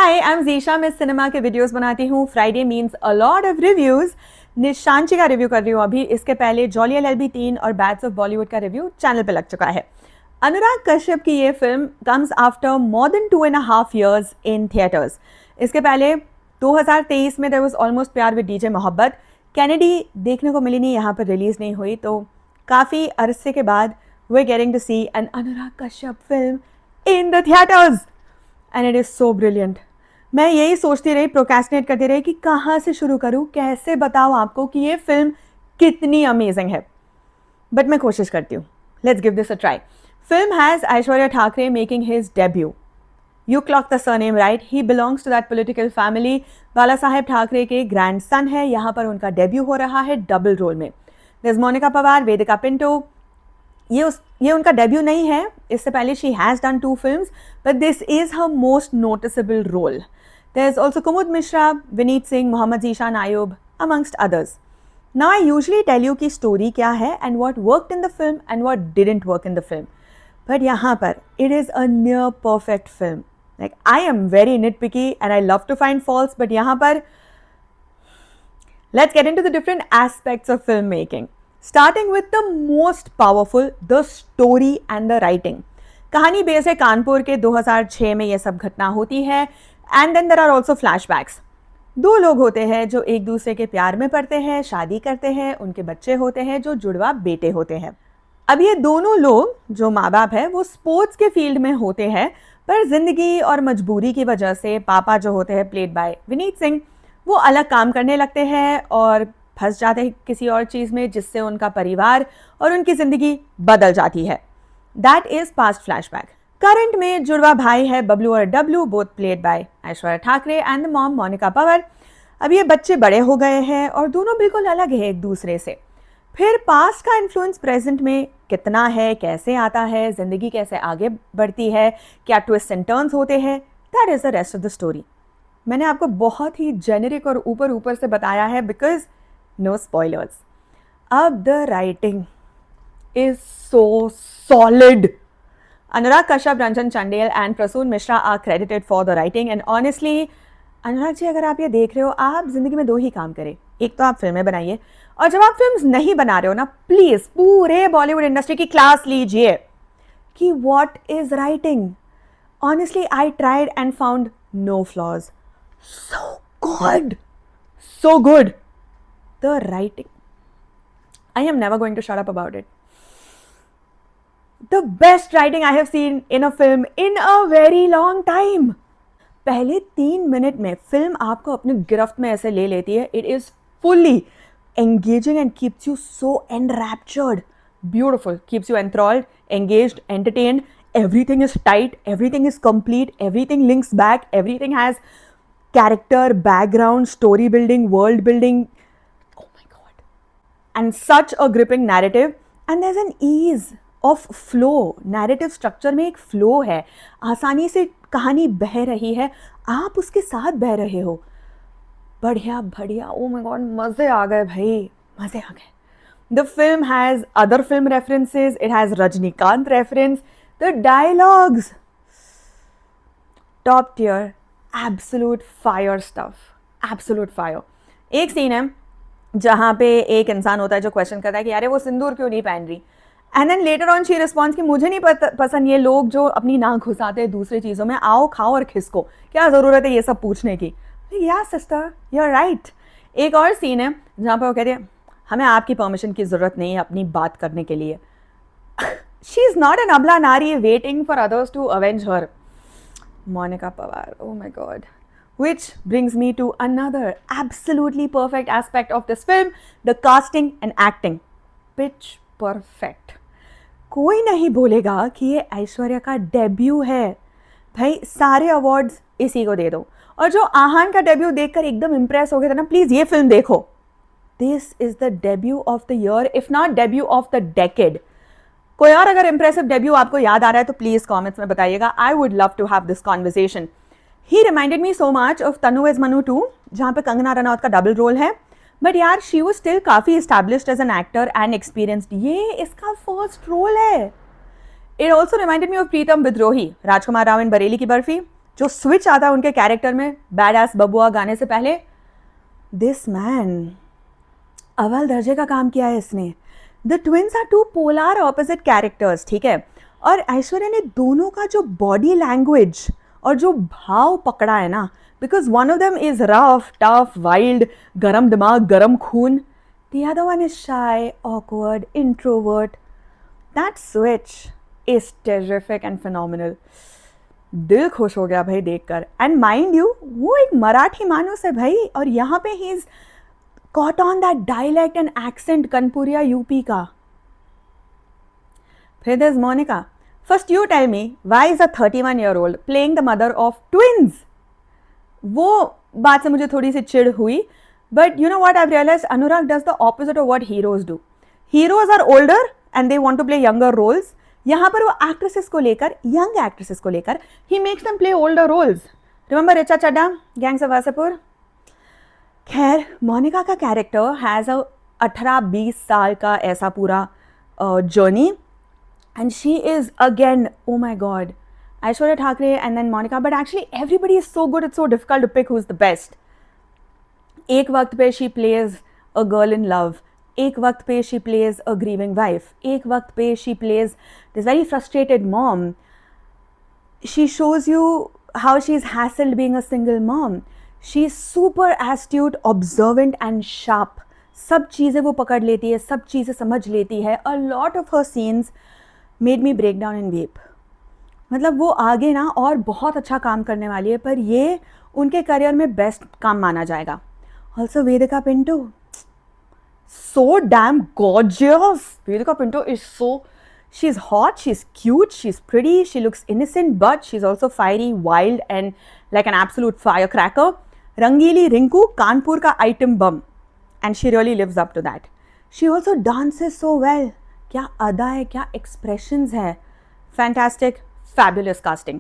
Hi, I am Jisha. मैं cinema के videos बनाती हूँ। Friday means a lot of reviews. Nishaanchi का रिव्यू कर रही हूँ अभी। इसके पहले जॉली एलएलबी 3 और बैड्स ऑफ बॉलीवुड का रिव्यू चैनल पे लग चुका है। अनुराग कश्यप की ये film comes after more than 2.5 years in theatres. इसके पहले 2023 में देयर वाज ऑलमोस्ट प्यार विद डीजे मोहब्बत। कैनेडी देखने को मिली नहीं, यहाँ पर रिलीज नहीं हुई, तो काफ़ी अरसे के बाद we are getting to see an Anurag Kashyap film in the theatres and it is so brilliant. मैं यही सोचती रही, प्रोक्रेस्टिनेट करती रही कि कहाँ से शुरू करूँ, कैसे बताऊँ आपको कि ये फिल्म कितनी अमेजिंग है, बट मैं कोशिश करती हूँ। Let's give this a try. Film has Aishwarya Thackeray making his debut. You clocked the surname right. He belongs to that political family. बाला साहेब ठाकरे के ग्रैंडसन है। यहाँ पर उनका डेब्यू हो रहा है डबल रोल में। There's मोनिका पवार, वेदिका पिंटो। ये उनका डेब्यू नहीं है, इससे पहले she has done 2 films, but this is her most noticeable role. There's also Kumud Mishra, Vineet Singh, Mohammad Zeeshan Ayub, amongst others. Now I usually tell you कि story क्या है and what worked in the film and what didn't work in the film. But यहाँ पर it is a near perfect film. Like, I am very nitpicky and I love to find faults, but यहाँ पर let's get into the different aspects of filmmaking. Starting with the most powerful, the story and the writing. कहानी base है कानपुर के 2006 में ये सब घटना होती है and then there are also flashbacks. 2 लोग होते हैं जो एक दूसरे के प्यार में पड़ते हैं, शादी करते हैं, उनके बच्चे होते हैं जो जुड़वा बेटे होते हैं। अब ये दोनों लोग जो माँ बाप है वो स्पोर्ट्स के फील्ड में होते हैं, पर जिंदगी और मजबूरी की वजह से पापा जो होते हैं प्लेड बाय विनीत सिंह, वो अलग काम करने लगते हैं और फंस जाते हैं किसी और चीज़ में, जिससे उनका परिवार और उनकी ज़िंदगी बदल जाती है। That is past flashback. Current में जुड़वा भाई है बबलू और Dablu, both played by Aishwarya Thackeray and the mom Monika Pawar. अब ये बच्चे बड़े हो गए हैं और दोनों बिल्कुल अलग है एक दूसरे से। फिर पास्ट का इन्फ्लुएंस प्रेजेंट में कितना है, कैसे आता है, ज़िंदगी कैसे आगे बढ़ती है, क्या ट्विस्ट एंड टर्न्स होते हैं, that is the rest of the story. मैंने आपको बहुत ही जेनेरिक और ऊपर से बताया है बिकॉज नो स्पॉयलर्स। अब the writing is so solid. Anurag Kashyap, Ranjan Chandel and Prasoon Mishra are credited for the writing and honestly Anurag ji, अगर आप ये देख रहे हो, आप ज़िंदगी में 2 ही काम करें। एक तो आप फिल्में बनाइए, और जब आप फिल्म्स नहीं बना रहे हो ना, प्लीज़ पूरे बॉलीवुड इंडस्ट्री की क्लास लीजिए कि what is writing. Honestly I tried and found no flaws. So good the writing. I am never going to shut up about it. The best writing I have seen in a film in a very long time. पहले 3 minute में film आपको अपनी गिरफ्त में ऐसे ले लेती है। It is fully engaging and keeps you so enraptured. Beautiful. Keeps you enthralled, engaged, entertained. Everything is tight. Everything is complete. Everything links back. Everything has character, background, story building, world building. Oh my God. And such a gripping narrative. And there's an ease of flow. Narrative structure में एक flow है. आसानी से कहानी बह रही है, आप उसके साथ बह रहे हो। बढ़िया बढ़िया, ओ माय गॉड, मज़े आ गए भाई, मज़े आ गए। The film has other film references, it has Rajinikanth reference, the dialogues top tier, absolute fire stuff, absolute fire. एक सीन है जहाँ पे एक इंसान होता है जो क्वेश्चन करता है कि यार वो सिंदूर क्यों नहीं पहन रही, and then later on she response कि मुझे नहीं पसंद ये लोग जो अपनी नाक घुसाते हैं दूसरी चीज़ों में, आओ खाओ और खिसको, क्या ज़रूरत है ये सब पूछने की। या सिस्टर, यू आर राइट। एक और सीन है जहाँ पर वो कहते हैं हमें आपकी परमिशन की ज़रूरत नहीं है अपनी बात करने के लिए। शी इज़ नॉट एन अबला नारी waiting for others to avenge her. Monika Pawar, oh my God. Which brings me to another absolutely perfect aspect of this film, the casting and acting. Pitch perfect. कोई नहीं बोलेगा कि ये ऐश्वर्या का डेब्यू है। भाई सारे अवार्ड्स इसी को दे दो। और जो आहान का डेब्यू देखकर एकदम इम्प्रेस हो गए थे ना, प्लीज़ ये फिल्म देखो। This is the debut of the year, if not debut of the decade. कोई और अगर इंप्रेसिव डेब्यू आपको याद आ रहा है तो प्लीज़ कमेंट्स में बताइएगा। I would love to have this conversation. He reminded me so much of Tanu is Manu 2, जहाँ पे कंगना रनौत का डबल रोल है, बट यार शी वॉज स्टिल काफ़ी established as an actor and experienced. ये इसका फर्स्ट रोल है। It also reminded me of Pritam Vidrohi, Rajkumar Rao इन बरेली की बर्फी, जो स्विच आता है उनके कैरेक्टर में बैड एस बबुआ गाने से पहले, दिस मैन अव्वल दर्जे का काम किया है इसने. The twins are two polar opposite characters, ठीक है. और ऐश्वर्या ने दोनों का जो बॉडी लैंग्वेज और जो भाव पकड़ा है ना, because one of them is rough tough wild, गरम दिमाग गरम खून. The other one is shy awkward introvert. That switch is terrific and phenomenal. दिल खुश हो गया भाई देखकर. एंड माइंड यू वो एक मराठी मानुस है भाई, और यहाँ पे he is caught on that dialect and accent Kanpuria UP का. फिर there's Monica. First you tell me, why is a 31-year-old playing the mother of twins? वो बात से मुझे थोड़ी सी चिढ़ हुई. But you know what I've realized? Anurag does the opposite of what heroes do. Heroes are older and they want to play younger roles. यहाँ पर वो actresses को लेकर, young actresses को लेकर, he makes them play older roles. Remember Richa Chadda, Gangs of Wasseypur? खैर, मोनिका का character has a 18-20 साल का ऐसा पूरा journey, and she is again, oh my god, Aishwarya Thackeray and then Monika. But actually everybody is so good, it's so difficult to pick who is the best. एक वक्त पे she plays a girl in love, एक वक्त पे she plays a grieving wife, एक वक्त पे she plays this very frustrated mom. She shows you how she is hassled being a single mom. She is super astute, observant and sharp. सब चीज़ें वो पकड़ लेती है, सब चीज़ें समझ लेती है. A lot of her scenes made me break down in weep. मतलब वो आगे ना और बहुत अच्छा काम करने वाली है, पर ये उनके करियर में बेस्ट काम माना जाएगा. Also Vedika Pintu, so damn gorgeous. Vedika Pintu is so, she is hot, she's cute, she's pretty, she looks innocent, but she's also fiery, wild and like an absolute firecracker. Rangili Rinku, Kanpur ka item bum, and she really lives up to that. She also dances so well. क्या अदा है, क्या expressions है. Fantastic, fabulous casting.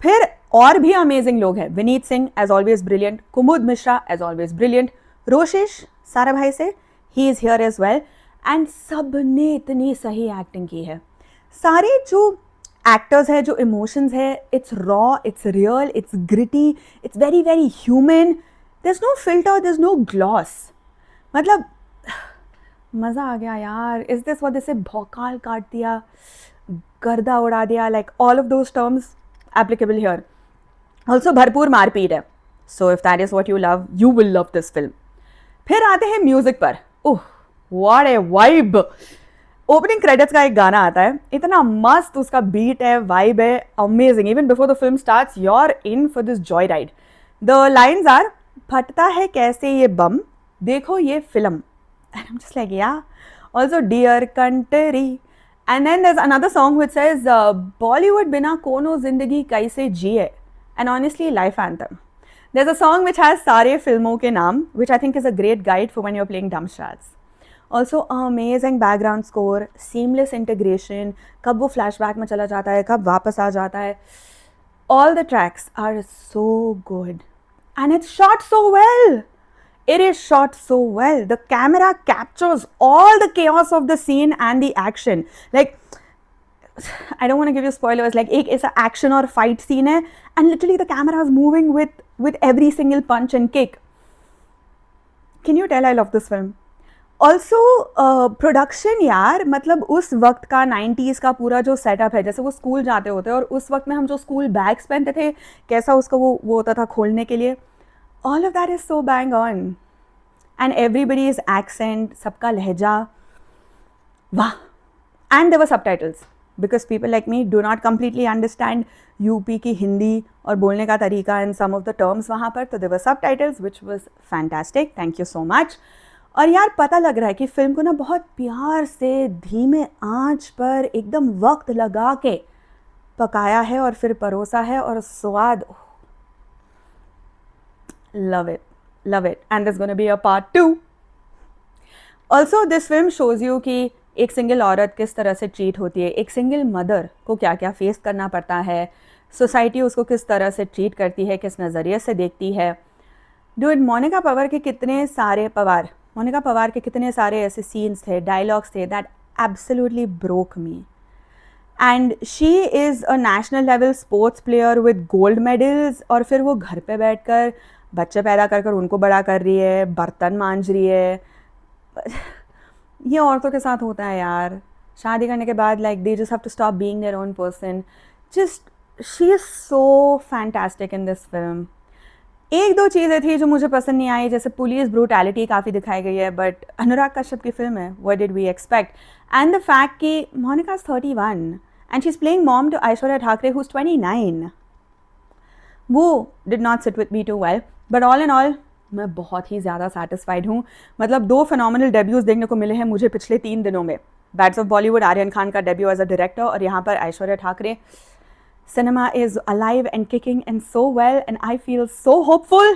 फिर और भी amazing लोग हैं. Vineet Singh as always brilliant, कुमुद Mishra as always brilliant, रोशिश Sarabhai से he is here as well. And सब ने इतनी सही एक्टिंग की है. सारे जो एक्टर्स हैं, जो इमोशंस है, it's raw, it's real, it's gritty, it's very very human. There is no filter, there is no gloss. मतलब मज़ा आ गया यार. इज दिस व्हाट दिस, भौकाल काट दिया, गर्दा उड़ा दिया, like all of those terms applicable here. Also भरपूर मारपीट है. So if that is what you love, you will love this film. फिर आते हैं म्यूजिक पर. Oh what A vibe. Opening credits का एक गाना आता है, इतना मस्त उसका बीट है, वाइब है, amazing. Even before the film starts you are in for this joy ride. The lines are, फटता है कैसे ये बम, देखो ये फिल्म. And I am just like yeah. Also dear country. And then there is another song which says Bollywood बिना कोनो जिंदगी कैसे जिए. And honestly life anthem. There is a song which has सारे फिल्मों के नाम, which I think is a great guide for when you are playing dumb charades. Also amazing background score, seamless integration, कब वो फ्लैशबैक में चला जाता है, कब वापस आ जाता है. All the tracks are so good and it's shot so well. It is shot so well. The camera captures all the chaos of the scene and the action. Like, I don't want to give you spoilers. Like, एक ऐसा action और fight scene है, and literally the camera is moving with every single punch and kick. Can you tell I love this film? Also production यार, मतलब उस वक्त का 90s का पूरा जो सेटअप है, जैसे वो स्कूल जाते होते और उस वक्त में हम जो स्कूल बैग्स पहनते थे, कैसा उसका वो होता था खोलने के लिए. All of that is so bang on. And everybody's accent, सबका लहजा, वाह. And there were subtitles, because people like me do not completely understand UP की हिंदी और बोलने का तरीका and some of the terms वहाँ पर. तो there were subtitles which was fantastic. Thank you so much. और यार पता लग रहा है कि फिल्म को ना बहुत प्यार से धीमे आंच पर एकदम वक्त लगा के पकाया है और फिर परोसा है, और स्वाद, love it, love it. And there's going to be a part 2. Also this film shows you कि एक सिंगल औरत किस तरह से ट्रीट होती है, एक सिंगल मदर को क्या क्या फेस करना पड़ता है, सोसाइटी उसको किस तरह से ट्रीट करती है, किस नज़रिए से देखती है. डूड, मोनिका पवार के कितने सारे ऐसे सीन्स थे, डायलॉग्स थे, that absolutely broke me. And she is a national level sports player with gold medals, और फिर वो घर पे बैठकर बच्चे पैदा कर कर उनको बड़ा कर रही है, बर्तन मांज रही है. ये औरतों के साथ होता है यार, शादी करने के बाद like they just have to stop being their own person. Just she is so fantastic in this film. एक दो चीज़ें थी जो मुझे पसंद नहीं आई, जैसे पुलिस ब्रूटैलिटी काफ़ी दिखाई गई है, बट अनुराग कश्यप की फिल्म है, what did we expect. And the fact कि Monika is 31 and she is playing mom to Aishwarya Thackeray who is 29, वो did not sit with me too well. But all in all मैं बहुत ही ज़्यादा सेटिस्फाइड हूँ. मतलब 2 फिनोमिनल डेब्यूज़ देखने को मिले हैं मुझे पिछले 3 दिनों में. बैट्स ऑफ बॉलीवुड, आर्यन खान का डेब्यू एज अ डायरेक्टर, और यहाँ पर Aishwarya Thackeray. Cinema is alive and kicking and so well, and I feel so hopeful.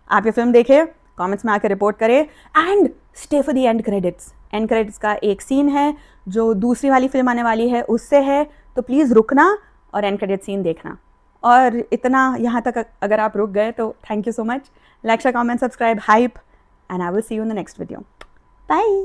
आप ये फिल्म देखें, कमेंट्स में आकर रिपोर्ट करें, and stay for the end credits. And credits का एक सीन है जो दूसरी वाली फिल्म आने वाली है उससे है, तो प्लीज़ रुकना और एंड क्रेडिट सीन देखना. और इतना यहाँ तक अगर आप रुक गए तो thank you so much. Like, share, comment, subscribe, hype, and I will see you in the next video. Bye.